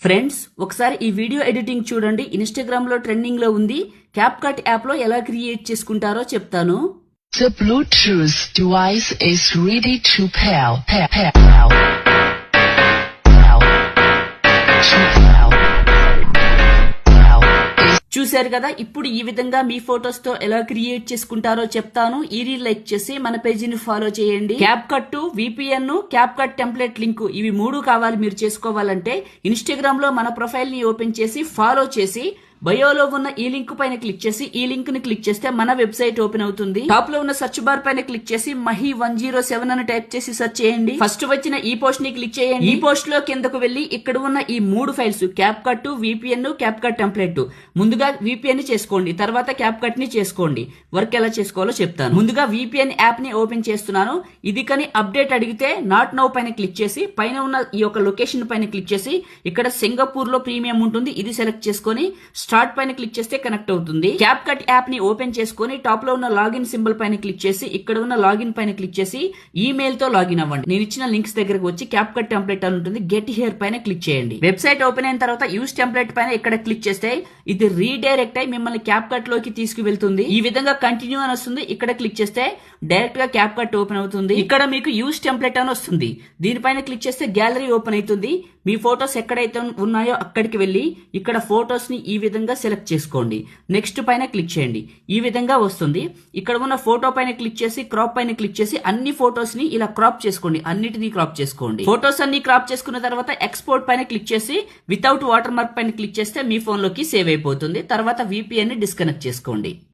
Friends, ఒకసారి ఈ video editing చూడండి. ఇన్స్టాగ్రామ్ లో ట్రెండింగ్ లో ఉంది. క్యాప్కట్ యాప్ లో ఎలా క్రియేట్ చేసుకుంటారో చెప్తాను. The Bluetooth device is ready to pair. చూశారు కదా, ఇప్పుడు ఈ విధంగా మీ ఫొటోస్ తో ఎలా క్రియేట్ చేసుకుంటారో చెప్తాను. ఈ రీల్ లైక్ చేసి మన పేజీని ఫాలో చేయండి. CapCut, VPN, CapCut template link, ఇవి 3 కావాలి మీరు చేసుకోవాలంటే. ఇన్స్టాగ్రామ్ లో మన ప్రొఫైల్ ని ఓపెన్ చేసి ఫాలో చేసి బయోలో ఉన్న ఈ లింక్ పైన క్లిక్ చేసి ఈ లింక్ ని క్లిక్ చేస్తే మన వెబ్సైట్ ఓపెన్ అవుతుంది. టాప్ లో ఉన్న సెర్చ్ బార్ పైన క్లిక్ చేసి మహి107 అని టైప్ చేసి సెర్చ్ చేయండి. ఫస్ట్ వచ్చిన ఈ పోస్ట్ ని క్లిక్ చేయండి. ఈ పోస్ట్ లో కిందకు వెళ్లి ఇక్కడ ఉన్న ఈ 3 files CapCut, VPN, CapCut template, ముందుగా విపిఎన్ చేసుకోండి, తర్వాత క్యాప్కట్ ని చేసుకోండి. వర్క్ ఎలా చేసుకోవాలో చెప్తాను. ముందుగా విపిఎన్ యాప్ ని ఓపెన్ చేస్తున్నాను. ఇది కానీ అప్డేట్ అడిగితే నాట్ నౌ పైన క్లిక్ చేసి పైన ఉన్న ఈ యొక్క లొకేషన్ పైన క్లిక్ చేసి ఇక్కడ సింగపూర్ లో ప్రీమియం ఉంటుంది, ఇది సెలెక్ట్ చేసుకొని స్టార్ట్ పైన క్లిక్ చేస్తే కనెక్ట్ అవుతుంది. క్యాప్కట్ యాప్ ని ఓపెన్ చేసుకొని టాప్ లో ఉన్న లాగిన్ సింబల్ పైన క్లిక్ చేసి ఇక్కడ ఉన్న లాగిన్ పైన క్లిక్ చేసి ఈమెయిల్ తో లాగిన్ అవ్వండి. నేను ఇచ్చిన లింక్స్ దగ్గరకు వచ్చి క్యాప్కట్ టెంప్లెట్ అని ఉంటుంది, గెట్ హియర్ పైన క్లిక్ చేయండి. వెబ్సైట్ ఓపెన్ అయిన తర్వాత యూస్ టెంప్లెట్ పైన ఇక్కడ క్లిక్ చేస్తే ఇది రీడైరెక్ట్ అయి మిమ్మల్ని క్యాప్కట్ లోకి తీసుకువెళ్తుంది. ఈ విధంగా కంటిన్యూ అని వస్తుంది. ఇక్కడ క్లిక్ చేస్తే డైరెక్ట్ గా క్యాప్కట్ ఓపెన్ అవుతుంది. ఇక్కడ మీకు యూస్ టెంప్లెట్ అని వస్తుంది. దీనిపైన క్లిక్ చేస్తే గ్యాలరీ ఓపెన్ అవుతుంది. మీ ఫోటోస్ ఎక్కడైతే ఉన్నాయో అక్కడికి వెళ్ళి ఇక్కడ ఫోటోస్ ని ఈ విధంగా సెలెక్ట్ చేసుకోండి. నెక్స్ట్ పైన క్లిక్ చేయండి. ఈ విధంగా వస్తుంది. ఇక్కడ ఉన్న ఫోటో పైన క్లిక్ చేసి క్రాప్ పైన క్లిక్ చేసి అన్ని ఫోటోస్ ని ఇలా క్రాప్ చేసుకోండి. అన్నిటినీ క్రాప్ చేసుకోండి. ఫోటోస్ అన్ని క్రాప్ చేసుకున్న తర్వాత ఎక్స్పోర్ట్ పైన క్లిక్ చేసి వితౌట్ వాటర్ మార్క్ పైన క్లిక్ చేస్తే మీ ఫోన్ లోకి సేవ్ అయిపోతుంది. తర్వాత విపిఎన్ ని డిస్కనెక్ట్ చేసుకోండి.